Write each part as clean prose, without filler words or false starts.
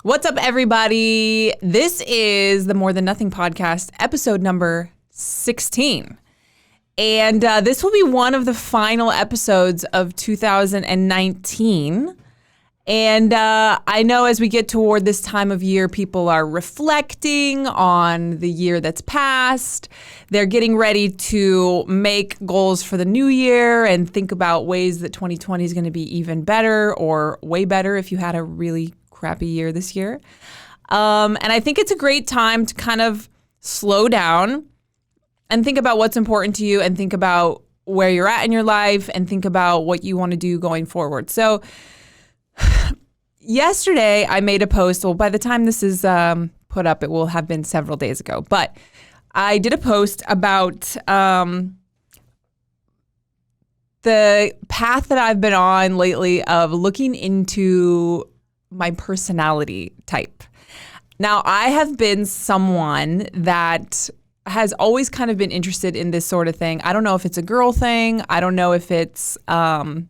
What's up, everybody? This is the More Than Nothing podcast, episode number 16. And this will be one of the final episodes of 2019. And I know as we get toward this time of year, people are reflecting on the year that's passed. They're getting ready to make goals for the new year and think about ways that 2020 is going to be even better or way better if you had a really crappy year this year. And I think it's a great time to kind of slow down and think about what's important to you and think about where you're at in your life and think about what you want to do going forward. So yesterday I made a post. Well, by the time this is put up, it will have been several days ago. But I did a post about the path that I've been on lately of looking into my personality type. Now, I have been someone that has always kind of been interested in this sort of thing. I don't know if it's a girl thing. I don't know if it's a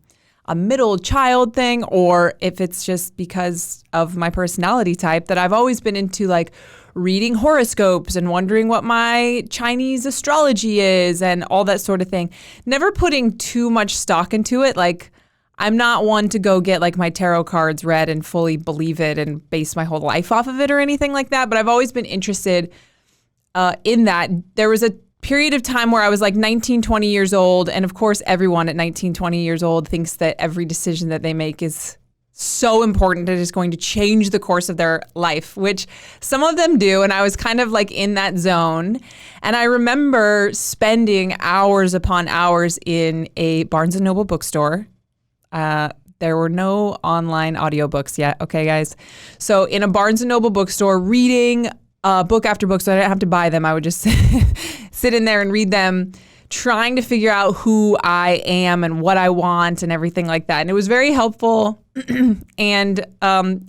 middle child thing or if it's just because of my personality type that I've always been into like reading horoscopes and wondering what my Chinese astrology is and all that sort of thing. Never putting too much stock into it. Like, I'm not one to go get like my tarot cards read and fully believe it and base my whole life off of it or anything like that. But I've always been interested in that. There was a period of time where I was like 19, 20 years old. And of course, everyone at 19, 20 years old thinks that every decision that they make is so important that it's going to change the course of their life, which some of them do. And I was kind of like in that zone. And I remember spending hours upon hours in a Barnes & Noble bookstore. There were no online audiobooks yet. Okay, guys. So in a Barnes & Noble bookstore, reading book after book, so I didn't have to buy them. I would just sit in there and read them, trying to figure out who I am and what I want and everything like that. And it was very helpful. And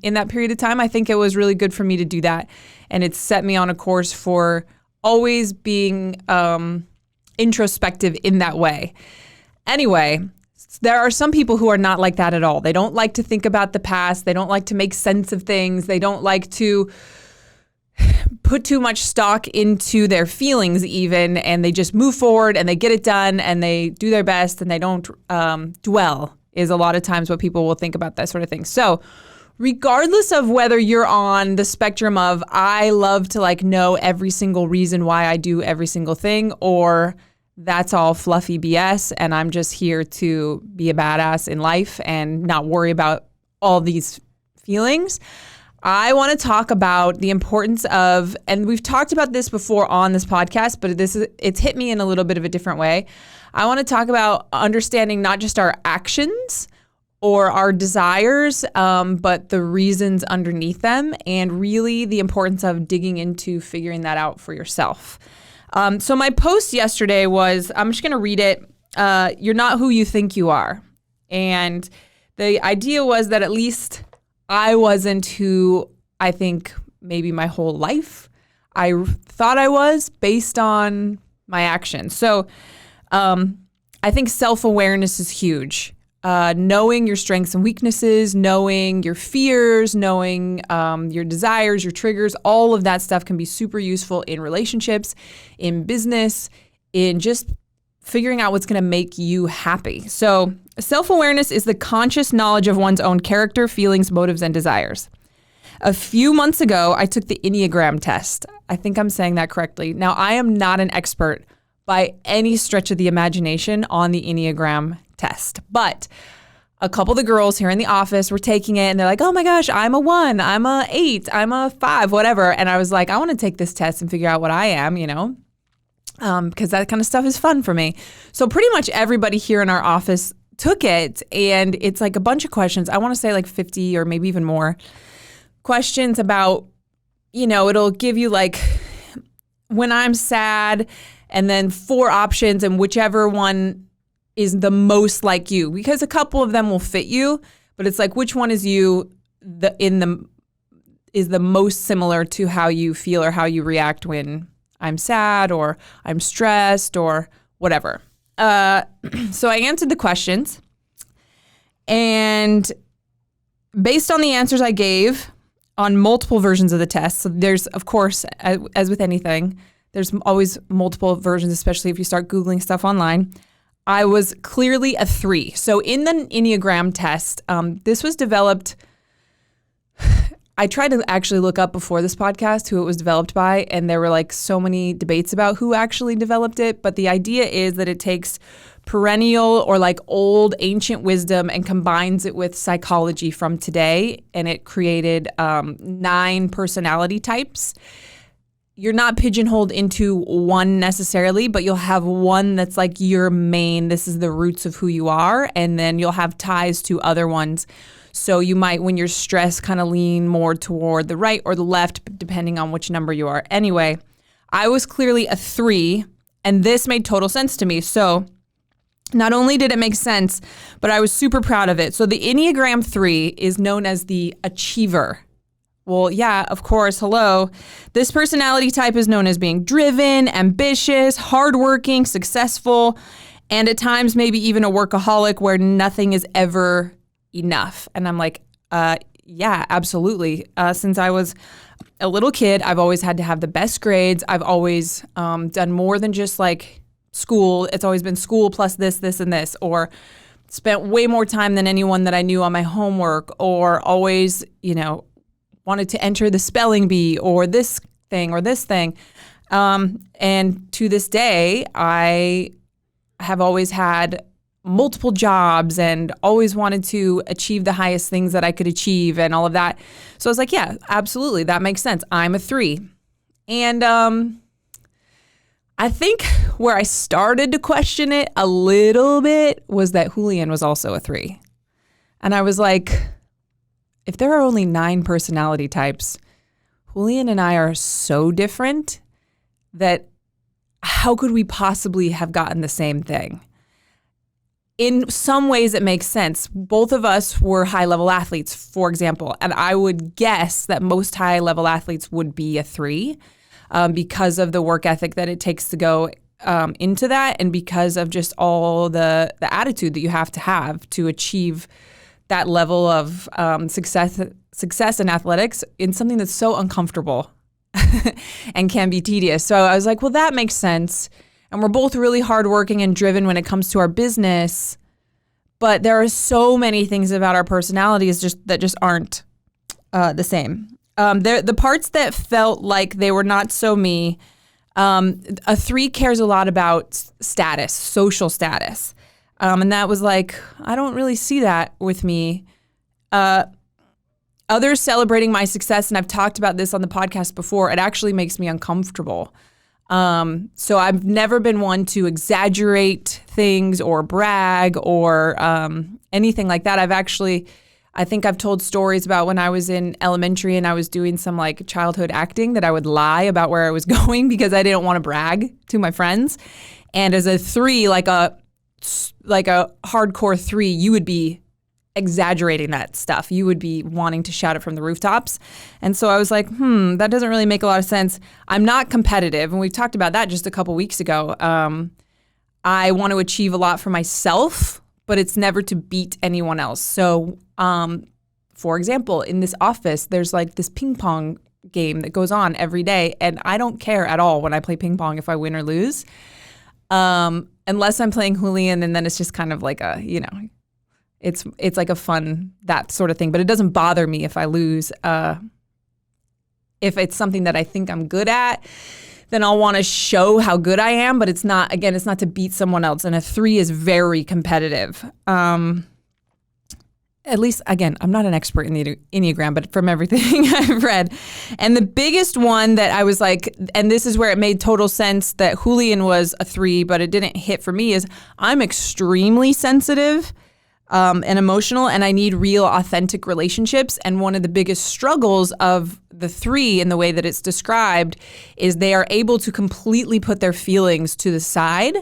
in that period of time, I think it was really good for me to do that. And it set me on a course for always being introspective in that way. Anyway, there are some people who are not like that at all. They don't like to think about the past. They don't like to make sense of things. They don't like to put too much stock into their feelings even, and they just move forward and they get it done and they do their best and they don't dwell is a lot of times what people will think about that sort of thing. So regardless of whether you're on the spectrum of I love to like know every single reason why I do every single thing, or that's all fluffy BS and I'm just here to be a badass in life and not worry about all these feelings, I want to talk about the importance of, and we've talked about this before on this podcast, but it's hit me in a little bit of a different way. I want to talk about understanding not just our actions or our desires, but the reasons underneath them, and really the importance of digging into figuring that out for yourself. So my post yesterday was, I'm just going to read it. You're not who you think you are. And the idea was that at least I wasn't who I think maybe my whole life I thought I was based on my actions. So I think self-awareness is huge. Knowing your strengths and weaknesses, knowing your fears, knowing your desires, your triggers, all of that stuff can be super useful in relationships, in business, in just figuring out what's going to make you happy. So self-awareness is the conscious knowledge of one's own character, feelings, motives, and desires. A few months ago, I took the Enneagram Test. I think I'm saying that correctly. Now, I am not an expert by any stretch of the imagination on the Enneagram Test, but a couple of the girls here in the office were taking it and they're like, oh my gosh, I'm a 1, I'm a 8, I'm a 5, whatever. And I was like, I want to take this test and figure out what I am, because that kind of stuff is fun for me. So pretty much everybody here in our office took it, and it's like a bunch of questions. I want to say like 50 or maybe even more questions about, it'll give you like when I'm sad and then 4 options and whichever one is the most like you, because a couple of them will fit you, but it's like which one is you is the most similar to how you feel or how you react when I'm sad or I'm stressed or whatever. So I answered the questions, and based on the answers I gave, on multiple versions of the test. So there's, of course, as with anything, there's always multiple versions, especially if you start Googling stuff online. I was clearly a 3. So in the Enneagram test, this was developed, I tried to actually look up before this podcast who it was developed by, and there were like so many debates about who actually developed it. But the idea is that it takes perennial or like old ancient wisdom and combines it with psychology from today, and it created 9 personality types. You're not pigeonholed into one necessarily, but you'll have one that's like your main, this is the roots of who you are, and then you'll have ties to other ones. So you might, when you're stressed, kind of lean more toward the right or the left, depending on which number you are. Anyway, I was clearly a 3, and this made total sense to me. So not only did it make sense, but I was super proud of it. So the Enneagram 3 is known as the achiever. Well, yeah, of course, hello. This personality type is known as being driven, ambitious, hardworking, successful, and at times maybe even a workaholic where nothing is ever enough. And I'm like, yeah, absolutely. Since I was a little kid, I've always had to have the best grades. I've always done more than just like school. It's always been school plus this, and this, or spent way more time than anyone that I knew on my homework, or always, wanted to enter the spelling bee or this thing or this thing. And to this day, I have always had multiple jobs and always wanted to achieve the highest things that I could achieve and all of that. So I was like, yeah, absolutely. That makes sense. I'm a 3. And I think where I started to question it a little bit was that Julian was also a 3. And I was like, if there are only 9 personality types, Julian and I are so different that how could we possibly have gotten the same thing? In some ways, it makes sense. Both of us were high-level athletes, for example, and I would guess that most high-level athletes would be a 3 because of the work ethic that it takes to go into that, and because of just all the attitude that you have to achieve that level of success in athletics in something that's so uncomfortable and can be tedious. So I was like, well, that makes sense. And we're both really hardworking and driven when it comes to our business. But there are so many things about our personalities that just aren't the same. The parts that felt like they were not so me, a 3 cares a lot about status, social status. And that was like, I don't really see that with me. Others celebrating my success, and I've talked about this on the podcast before, it actually makes me uncomfortable. So I've never been one to exaggerate things or brag or anything like that. I think I've told stories about when I was in elementary and I was doing some like childhood acting that I would lie about where I was going because I didn't want to brag to my friends. And as a 3, like a hardcore 3, you would be exaggerating that stuff. You would be wanting to shout it from the rooftops. And so I was like, that doesn't really make a lot of sense. I'm not competitive. And we talked about that just a couple weeks ago. I want to achieve a lot for myself, but it's never to beat anyone else. So, for example, in this office, there's like this ping pong game that goes on every day. And I don't care at all when I play ping pong if I win or lose. Unless I'm playing Julian, and then it's just kind of like it's like a fun, that sort of thing. But it doesn't bother me if I lose. If it's something that I think I'm good at, then I'll want to show how good I am. But it's not to beat someone else. And a 3 is very competitive. At least, again, I'm not an expert in the Enneagram, but from everything I've read. And the biggest one that I was like, and this is where it made total sense that Julian was a 3, but it didn't hit for me, is I'm extremely sensitive and emotional, and I need real, authentic relationships. And one of the biggest struggles of the 3 in the way that it's described is they are able to completely put their feelings to the side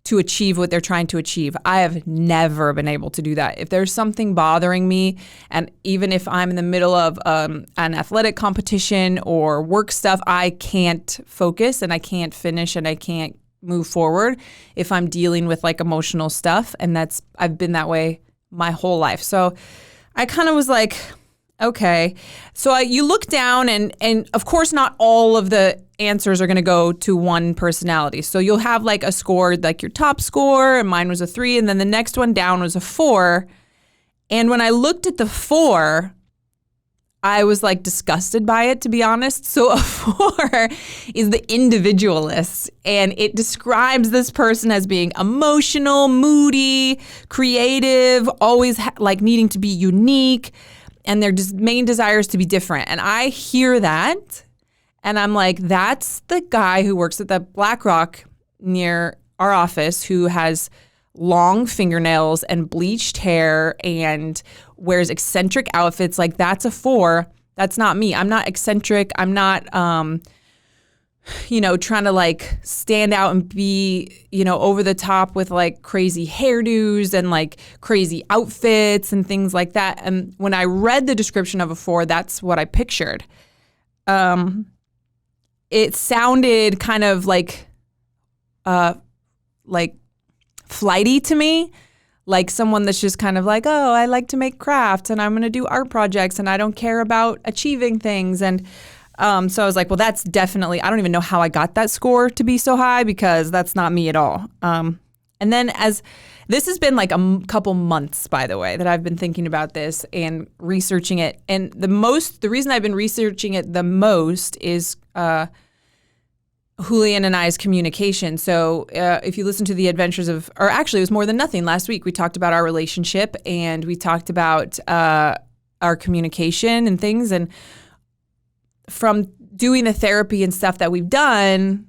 to achieve what they're trying to achieve. I have never been able to do that. If there's something bothering me, and even if I'm in the middle of an athletic competition or work stuff, I can't focus and I can't finish and I can't move forward if I'm dealing with like emotional stuff. And I've been that way my whole life. So I kind of was like, Okay. So you look down and of course not all of the answers are going to go to one personality. So you'll have like a score, like your top score, and mine was a 3, and then the next one down was a 4. And when I looked at the 4, I was like disgusted by it, to be honest. So a 4 is the individualist, and it describes this person as being emotional, moody, creative, always like needing to be unique, and their main desire is to be different. And I hear that, and I'm like, that's the guy who works at the BlackRock near our office who has long fingernails and bleached hair and wears eccentric outfits. Like, that's a 4. That's not me. I'm not eccentric. I'm not, trying to like stand out and be, over the top with like crazy hairdos and like crazy outfits and things like that. And when I read the description of a 4, that's what I pictured. It sounded kind of like flighty to me, like someone that's just kind of like, oh, I like to make crafts and I'm going to do art projects and I don't care about achieving things. And so I was like, well, that's definitely, I don't even know how I got that score to be so high because that's not me at all. And then as this has been like a couple months, by the way, that I've been thinking about this and researching it. And the reason I've been researching it the most is Julian and I's communication. So if you listen to the adventures of, or actually it was More Than Nothing last week, we talked about our relationship and we talked about our communication and things. And from doing the therapy and stuff that we've done,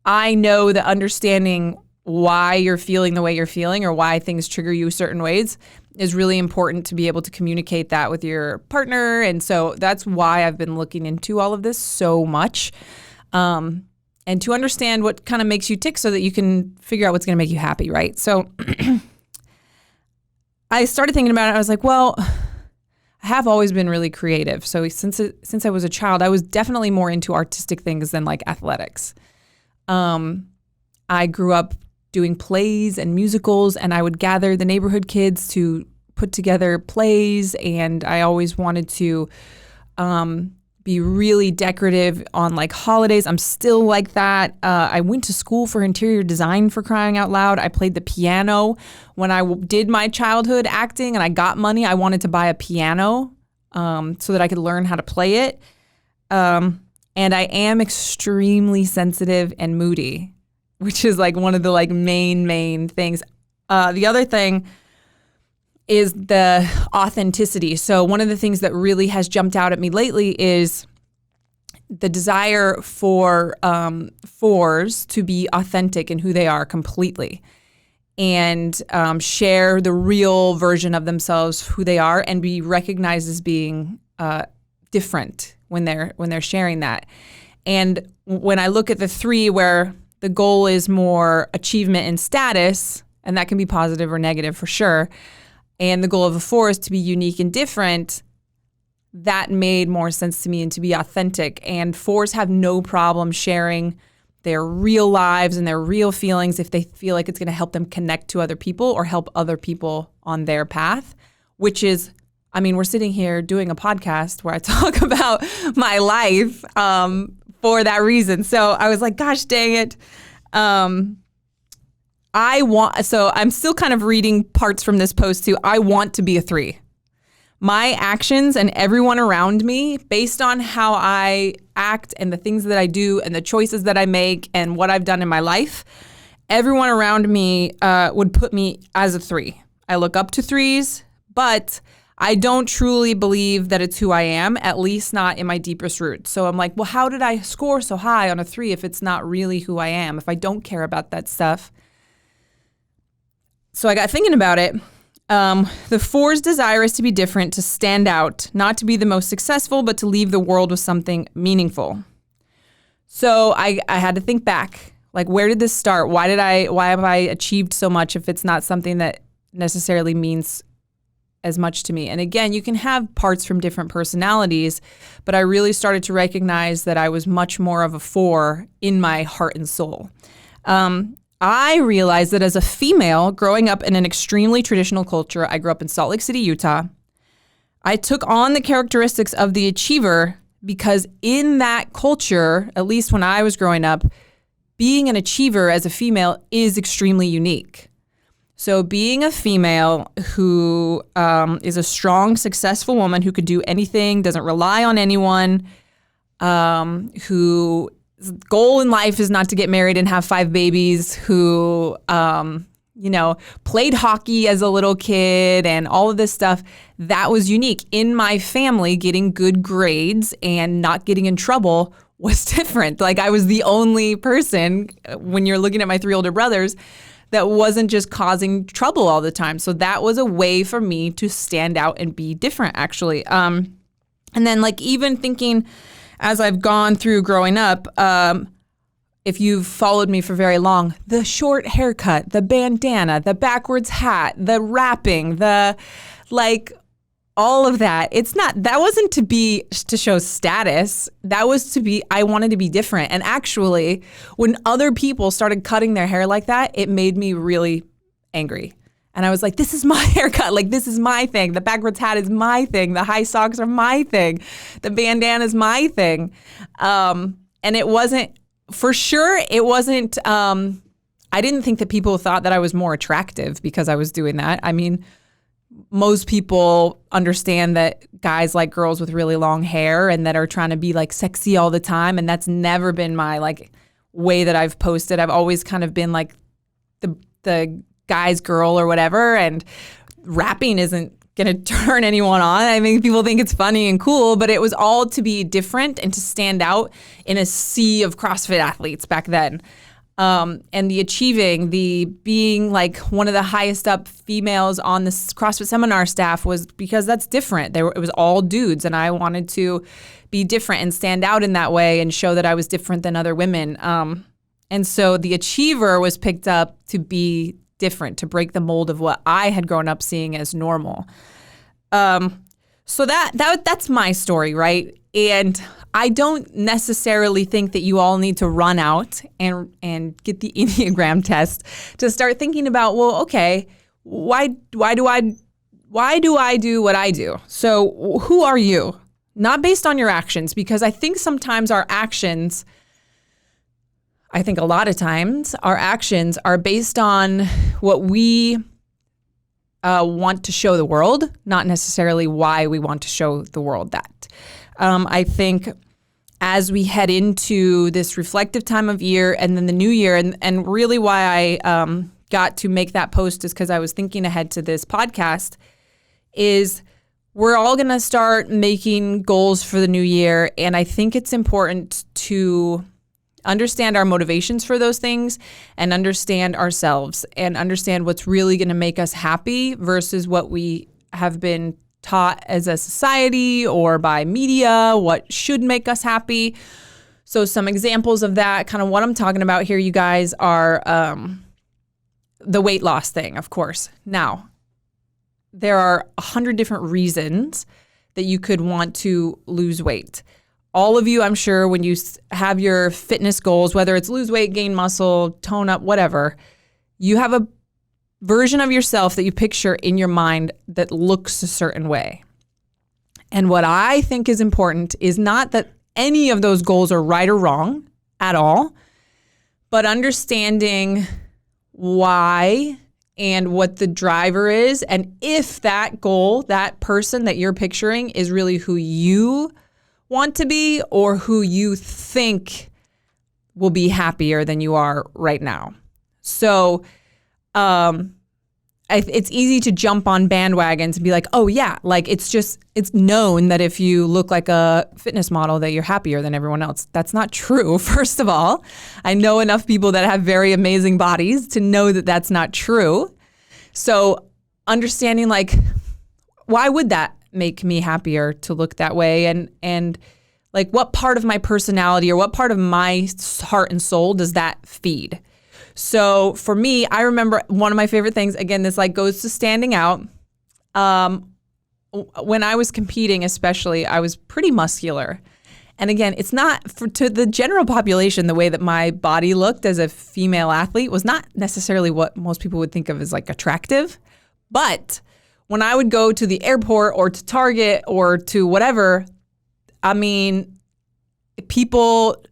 I know that understanding why you're feeling the way you're feeling or why things trigger you certain ways is really important to be able to communicate that with your partner. And so that's why I've been looking into all of this so much. And to understand what kind of makes you tick so that you can figure out what's going to make you happy, right? So I started thinking about it. I was like, well, I have always been really creative. So since I was a child, I was definitely more into artistic things than like athletics. I grew up doing plays and musicals, and I would gather the neighborhood kids to put together plays, and I always wanted to be really decorative on like holidays. I'm still like that. I went to school for interior design, for crying out loud. I played the piano. When I did my childhood acting and I got money, I wanted to buy a piano so that I could learn how to play it. And I am extremely sensitive and moody, which is like one of the like main things. The other thing is the authenticity. So one of the things that really has jumped out at me lately is the desire for 4s to be authentic in who they are completely and share the real version of themselves, who they are, and be recognized as being different when they're sharing that. And when I look at the 3, where the goal is more achievement and status, and that can be positive or negative for sure, and the goal of a 4 is to be unique and different, that made more sense to me, and to be authentic. And 4s have no problem sharing their real lives and their real feelings if they feel like it's going to help them connect to other people or help other people on their path, which is, I mean, we're sitting here doing a podcast where I talk about my life for that reason. So I was like, gosh, dang it. So I'm still kind of reading parts from this post too. I want to be a 3. My actions and everyone around me, based on how I act and the things that I do and the choices that I make and what I've done in my life, everyone around me would put me as a 3. I look up to 3s, but I don't truly believe that it's who I am, at least not in my deepest roots. So I'm like, well, how did I score so high on a 3 if it's not really who I am, if I don't care about that stuff? So I got thinking about it. The 4's desire is to be different, to stand out, not to be the most successful, but to leave the world with something meaningful. So I had to think back, like, where did this start? Why have I achieved so much if it's not something that necessarily means as much to me? And again, you can have parts from different personalities, but I really started to recognize that I was much more of a 4 in my heart and soul. I realized that as a female growing up in an extremely traditional culture, I grew up in Salt Lake City, Utah. I took on the characteristics of the achiever because in that culture, at least when I was growing up, being an achiever as a female is extremely unique. So being a female who is a strong, successful woman who could do anything, doesn't rely on anyone, whose goal in life is not to get married and have 5 babies, who played hockey as a little kid and all of this stuff, that was unique. In my family, getting good grades and not getting in trouble was different. Like I was the only person, when you're looking at my 3 older brothers, that wasn't just causing trouble all the time. So that was a way for me to stand out and be different, actually. And then like even thinking as I've gone through growing up, if you've followed me for very long, the short haircut, the bandana, the backwards hat, the rapping, all of that. That wasn't to show status. That was I wanted to be different. And actually, when other people started cutting their hair like that, it made me really angry. And I was like, this is my haircut. Like, this is my thing. The backwards hat is my thing. The high socks are my thing. The bandana is my thing. And it wasn't, for sure, I didn't think that people thought that I was more attractive because I was doing that. I mean, most people understand that guys like girls with really long hair and that are trying to be like sexy all the time. And that's never been my like way that I've posted. I've always kind of been like the guy's girl or whatever. And rapping isn't going to turn anyone on. I mean, people think it's funny and cool, but it was all to be different and to stand out in a sea of CrossFit athletes back then. And the achieving, the being like one of the highest up females on the CrossFit seminar staff was because that's different. It was all dudes, and I wanted to be different and stand out in that way and show that I was different than other women. And so the achiever was picked up to be different, to break the mold of what I had grown up seeing as normal. So that's my story, right? And I don't necessarily think that you all need to run out and get the Enneagram test to start thinking about, well, okay, why do I do what I do? So who are you? Not based on your actions, because I think sometimes a lot of times our actions are based on what we want to show the world, not necessarily why we want to show the world that. I think as we head into this reflective time of year and then the new year, and really why I got to make that post is because I was thinking ahead to this podcast, is we're all going to start making goals for the new year. And I think it's important to understand our motivations for those things and understand ourselves and understand what's really going to make us happy versus what we have been taught as a society or by media, what should make us happy. So some examples of that, kind of what I'm talking about here, you guys, are the weight loss thing, of course. Now, there are 100 different reasons that you could want to lose weight. All of you, I'm sure, when you have your fitness goals, whether it's lose weight, gain muscle, tone up, whatever, you have a version of yourself that you picture in your mind that looks a certain way. And what I think is important is not that any of those goals are right or wrong at all, but understanding why and what the driver is, and if that goal, that person that you're picturing is really who you want to be or who you think will be happier than you are right now. So it's easy to jump on bandwagons and be like, oh yeah, like it's known that if you look like a fitness model that you're happier than everyone else. That's not true, first of all. I know enough people that have very amazing bodies to know that that's not true. So understanding like, why would that make me happier to look that way? And like what part of my personality or what part of my heart and soul does that feed? So for me, I remember one of my favorite things, again, this like goes to standing out. When I was competing, especially, I was pretty muscular. And again, it's not to the general population, the way that my body looked as a female athlete was not necessarily what most people would think of as like attractive. But when I would go to the airport or to Target or to whatever, I mean,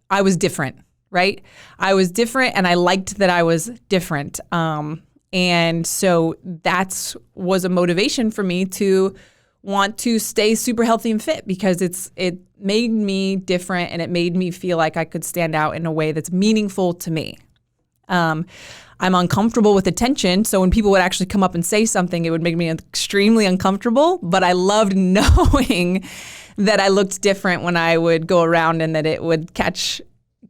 I was different, right? I was different and I liked that I was different. And so that was a motivation for me to want to stay super healthy and fit, because it made me different and it made me feel like I could stand out in a way that's meaningful to me. I'm uncomfortable with attention, so when people would actually come up and say something, it would make me extremely uncomfortable, but I loved knowing that I looked different when I would go around and that it would catch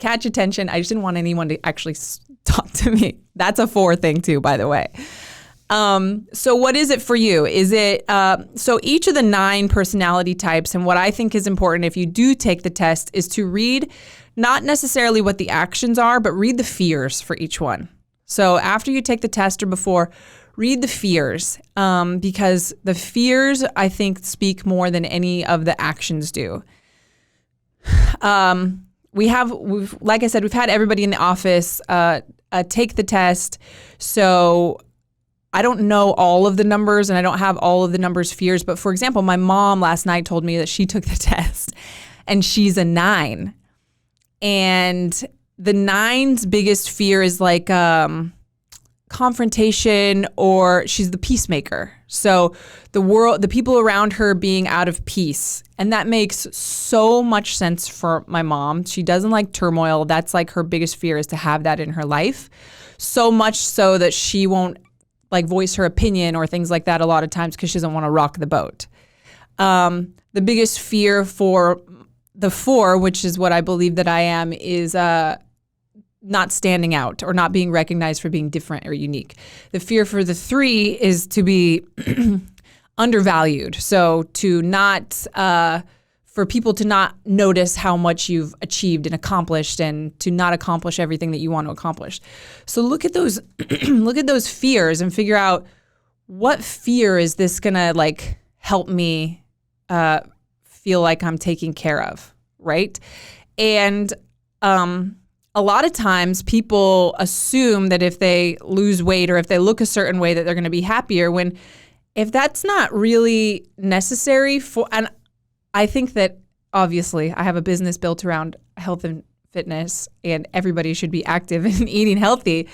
attention. I just didn't want anyone to actually talk to me. That's a 4 thing too, by the way. So what is it for you? Is it, so each of the 9 personality types, and what I think is important if you do take the test, is to read not necessarily what the actions are, but read the fears for each one. So after you take the test or before, read the fears, because the fears, I think, speak more than any of the actions do. Like I said, we've had everybody in the office take the test. So I don't know all of the numbers and I don't have all of the numbers fears. But for example, my mom last night told me that she took the test and she's a 9. And the 9's biggest fear is like confrontation, or she's the peacemaker. So the people around her being out of peace. And that makes so much sense for my mom. She doesn't like turmoil. That's like her biggest fear, is to have that in her life. So much so that she won't like voice her opinion or things like that a lot of times because she doesn't want to rock the boat. The biggest fear for the 4, which is what I believe that I am, is not standing out or not being recognized for being different or unique. The fear for the 3 is to be undervalued. So to not, for people to not notice how much you've achieved and accomplished, and to not accomplish everything that you want to accomplish. So look at those, look at those fears and figure out, what fear is this gonna like help me feel like I'm taken care of, right? And a lot of times people assume that if they lose weight or if they look a certain way that they're going to be happier, when if that's not really necessary for, and I think that obviously I have a business built around health and fitness and everybody should be active and eating healthy.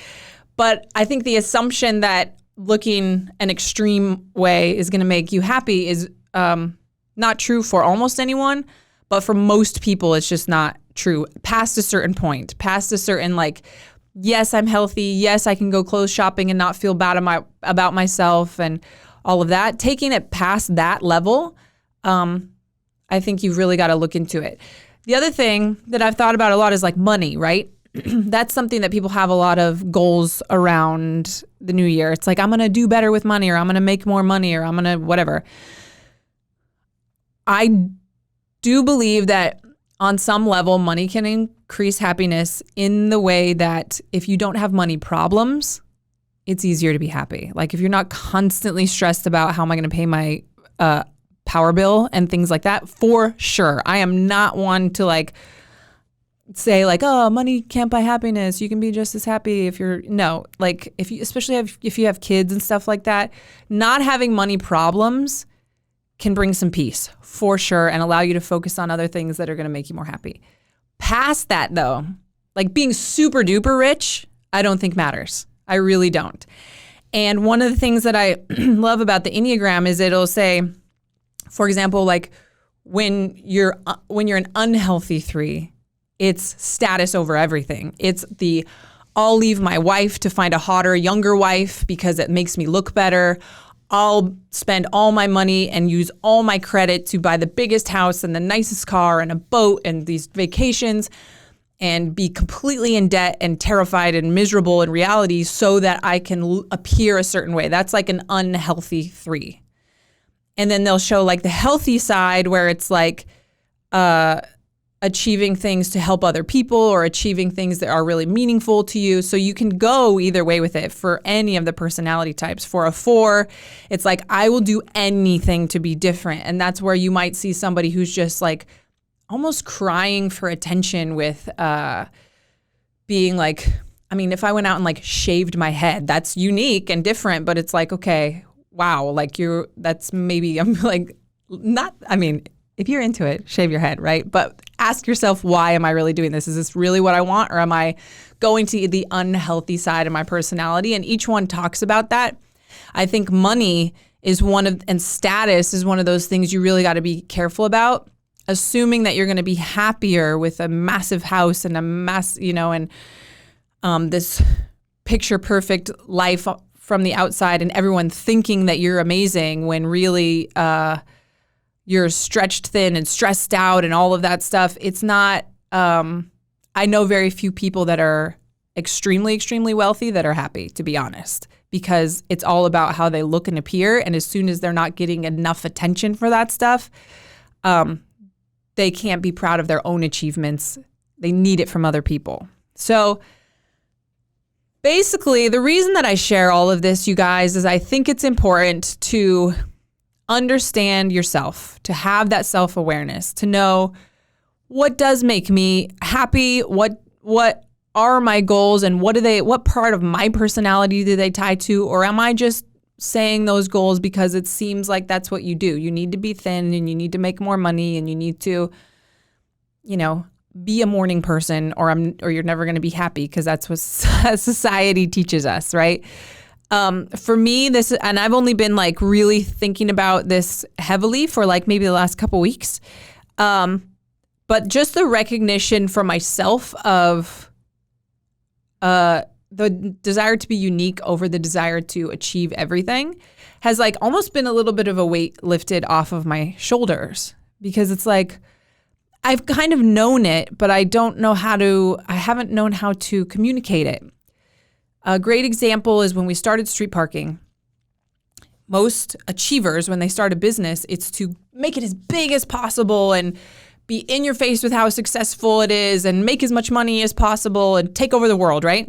But I think the assumption that looking an extreme way is going to make you happy is not true for almost anyone, but for most people, it's just not true past a certain point, past a certain like, yes, I'm healthy. Yes, I can go clothes shopping and not feel bad about myself and all of that. Taking it past that level, I think you've really got to look into it. The other thing that I've thought about a lot is like money, right? That's something that people have a lot of goals around the new year. It's like, I'm going to do better with money, or I'm going to make more money, or I'm going to whatever. I do believe that on some level, money can increase happiness in the way that if you don't have money problems, it's easier to be happy. Like if you're not constantly stressed about how am I going to pay my power bill and things like that, for sure. I am not one to like say like, oh, money can't buy happiness. You can be just as happy if you're, no, like if you, especially if you have kids and stuff like that, not having money problems can bring some peace for sure and allow you to focus on other things that are going to make you more happy. Past that though, like being super duper rich, I don't think matters. I really don't. And one of the things that I love about the Enneagram is it'll say, for example, like when you're an unhealthy 3, it's status over everything. It's the, I'll leave my wife to find a hotter, younger wife because it makes me look better. I'll spend all my money and use all my credit to buy the biggest house and the nicest car and a boat and these vacations and be completely in debt and terrified and miserable in reality so that I can appear a certain way. That's like an unhealthy 3. And then they'll show like the healthy side where it's like achieving things to help other people or achieving things that are really meaningful to you. So you can go either way with it for any of the personality types. For a 4, it's like, I will do anything to be different. And that's where you might see somebody who's just like almost crying for attention with being like, I mean, if I went out and like shaved my head, that's unique and different, but it's like, okay, wow, like that's maybe, I'm like, not, I mean, if you're into it, shave your head, right? But ask yourself, why am I really doing this? Is this really what I want? Or am I going to the unhealthy side of my personality? And each one talks about that. I think money is and status is one of those things you really got to be careful about. Assuming that you're going to be happier with a massive house and and this picture perfect life from the outside, and everyone thinking that you're amazing when really you're stretched thin and stressed out and all of that stuff. It's not, I know very few people that are extremely, extremely wealthy that are happy, to be honest, because it's all about how they look and appear. And as soon as they're not getting enough attention for that stuff, they can't be proud of their own achievements. They need it from other people. So basically, the reason that I share all of this, you guys, is I think it's important to understand yourself, to have that self-awareness, to know what does make me happy, what are my goals, and what part of my personality do they tie to, or am I just saying those goals because it seems like that's what you do? You need to be thin, and you need to make more money, and you need to, be a morning person, or you're never going to be happy, because that's what society teaches us, right? For me, and I've only been like really thinking about this heavily for like maybe the last couple weeks. But just the recognition for myself of the desire to be unique over the desire to achieve everything has like almost been a little bit of a weight lifted off of my shoulders, because it's like, I've kind of known it, but I haven't known how to communicate it. A great example is when we started street parking. Most achievers, when they start a business, it's to make it as big as possible and be in your face with how successful it is and make as much money as possible and take over the world, right?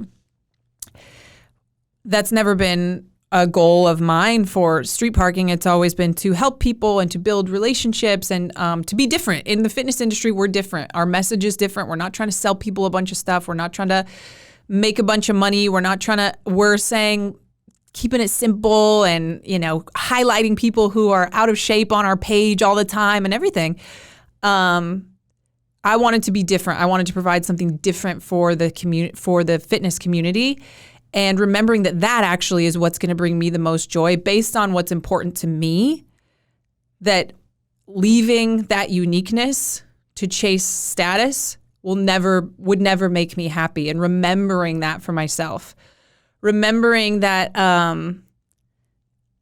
That's never been a goal of mine for street parking. It's always been to help people and to build relationships and to be different. In the fitness industry, we're different. Our message is different. We're not trying to sell people a bunch of stuff. We're not trying to make a bunch of money. We're saying keeping it simple and, highlighting people who are out of shape on our page all the time and everything. I wanted to be different. I wanted to provide something different for the fitness community. And remembering that actually is what's going to bring me the most joy based on what's important to me, that leaving that uniqueness to chase status would never make me happy. And remembering that for myself, remembering that, and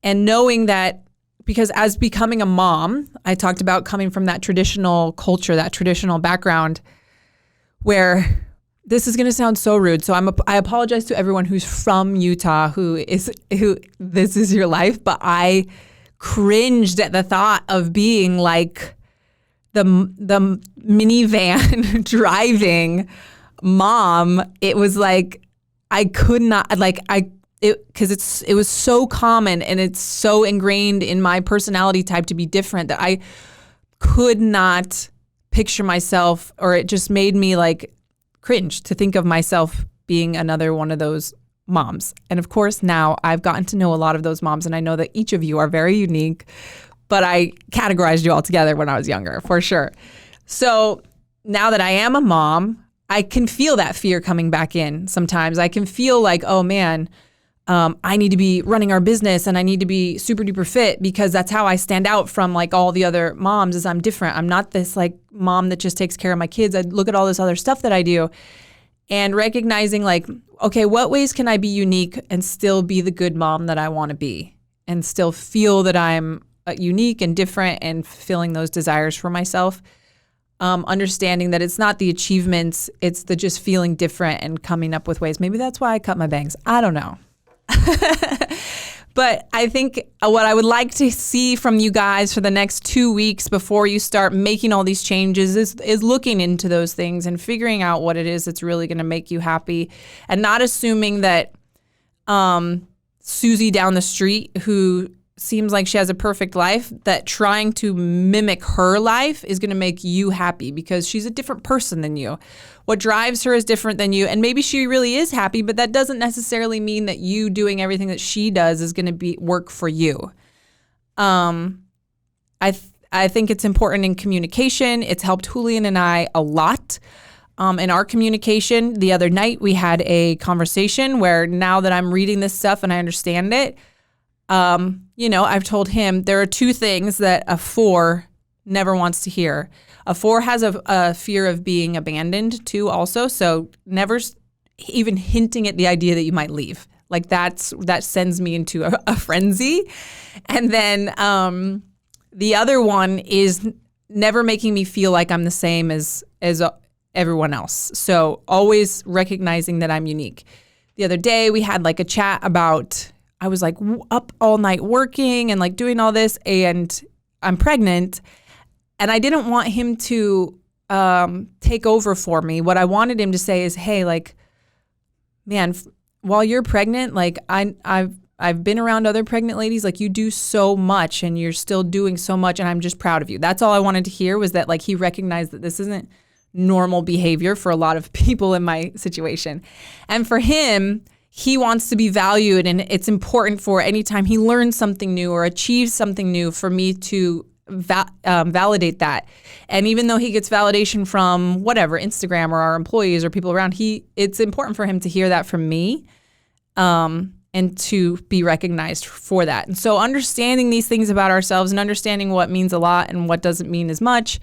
knowing that, because as becoming a mom, I talked about coming from that traditional culture, that traditional background, where this is going to sound so rude. So I apologize to everyone who's from Utah, who this is your life, but I cringed at the thought of being like the minivan driving mom. It was like, I could not, because it was so common and it's so ingrained in my personality type to be different that I could not picture myself, or it just made me like cringe to think of myself being another one of those moms. And of course, now I've gotten to know a lot of those moms, and I know that each of you are very unique, but I categorized you all together when I was younger, for sure. So now that I am a mom, I can feel that fear coming back in sometimes. I can feel like, oh man, I need to be running our business and I need to be super duper fit, because that's how I stand out from like all the other moms, is I'm different. I'm not this like mom that just takes care of my kids. I look at all this other stuff that I do, and recognizing like, okay, what ways can I be unique and still be the good mom that I want to be, and still feel that I'm unique and different and fulfilling those desires for myself. Understanding that it's not the achievements, it's the just feeling different and coming up with ways. Maybe that's why I cut my bangs. I don't know. But I think what I would like to see from you guys for the next 2 weeks before you start making all these changes is looking into those things and figuring out what it is that's really going to make you happy, and not assuming that Susie down the street who seems like she has a perfect life, that trying to mimic her life is going to make you happy because she's a different person than you. What drives her is different than you. And maybe she really is happy, but that doesn't necessarily mean that you doing everything that she does is going to work for you. I think it's important in communication. It's helped Julian and I a lot. In our communication, the other night we had a conversation where now that I'm reading this stuff and I understand it, I've told him there are two things that a 4 never wants to hear. A 4 has a fear of being abandoned too also. So never even hinting at the idea that you might leave. Like that sends me into a frenzy. And then the other one is never making me feel like I'm the same as everyone else. So always recognizing that I'm unique. The other day we had like a chat about, I was like up all night working and like doing all this, and I'm pregnant, and I didn't want him to take over for me. What I wanted him to say is, hey, like, man, while you're pregnant, like I've been around other pregnant ladies, like you do so much and you're still doing so much, and I'm just proud of you. That's all I wanted to hear, was that like he recognized that this isn't normal behavior for a lot of people in my situation. And for him, he wants to be valued, and it's important for anytime he learns something new or achieves something new for me to validate that. And even though he gets validation from whatever, Instagram or our employees or people around, it's important for him to hear that from me. And to be recognized for that. And so understanding these things about ourselves and understanding what means a lot and what doesn't mean as much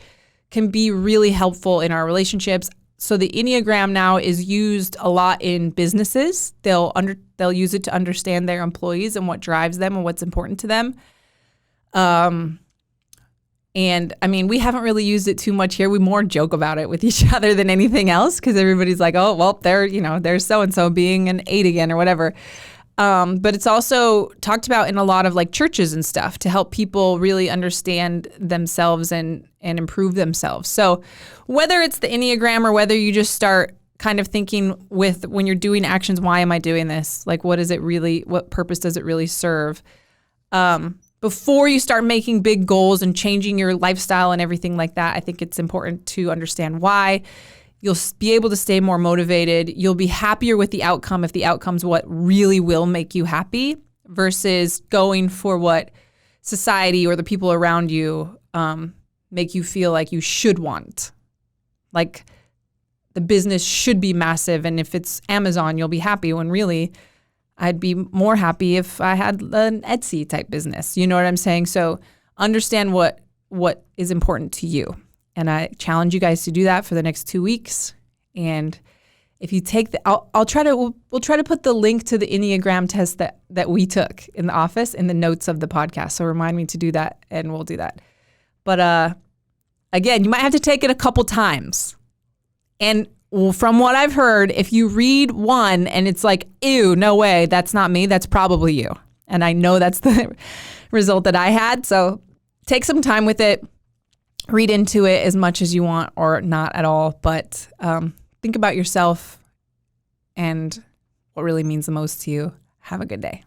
can be really helpful in our relationships. So the Enneagram now is used a lot in businesses. They'll use it to understand their employees and what drives them and what's important to them. And I mean, we haven't really used it too much here. We more joke about it with each other than anything else, because everybody's like, oh, well, there's so-and-so being an 8 again or whatever. But it's also talked about in a lot of like churches and stuff to help people really understand themselves and improve themselves. So whether it's the Enneagram or whether you just start kind of thinking when you're doing actions, why am I doing this? Like, what purpose does it really serve? Before you start making big goals and changing your lifestyle and everything like that, I think it's important to understand why. You'll be able to stay more motivated. You'll be happier with the outcome if the outcome's what really will make you happy, versus going for what society or the people around you make you feel like you should want. Like the business should be massive, and if it's Amazon, you'll be happy, when really I'd be more happy if I had an Etsy type business. You know what I'm saying? So understand what is important to you. And I challenge you guys to do that for the next 2 weeks. And if you take we'll try to put the link to the Enneagram test that we took in the office in the notes of the podcast. So remind me to do that, and we'll do that. But again, you might have to take it a couple times. And from what I've heard, if you read one and it's like, ew, no way, that's not me, that's probably you. And I know that's the result that I had. So take some time with it. Read into it as much as you want, or not at all, but think about yourself and what really means the most to you. Have a good day.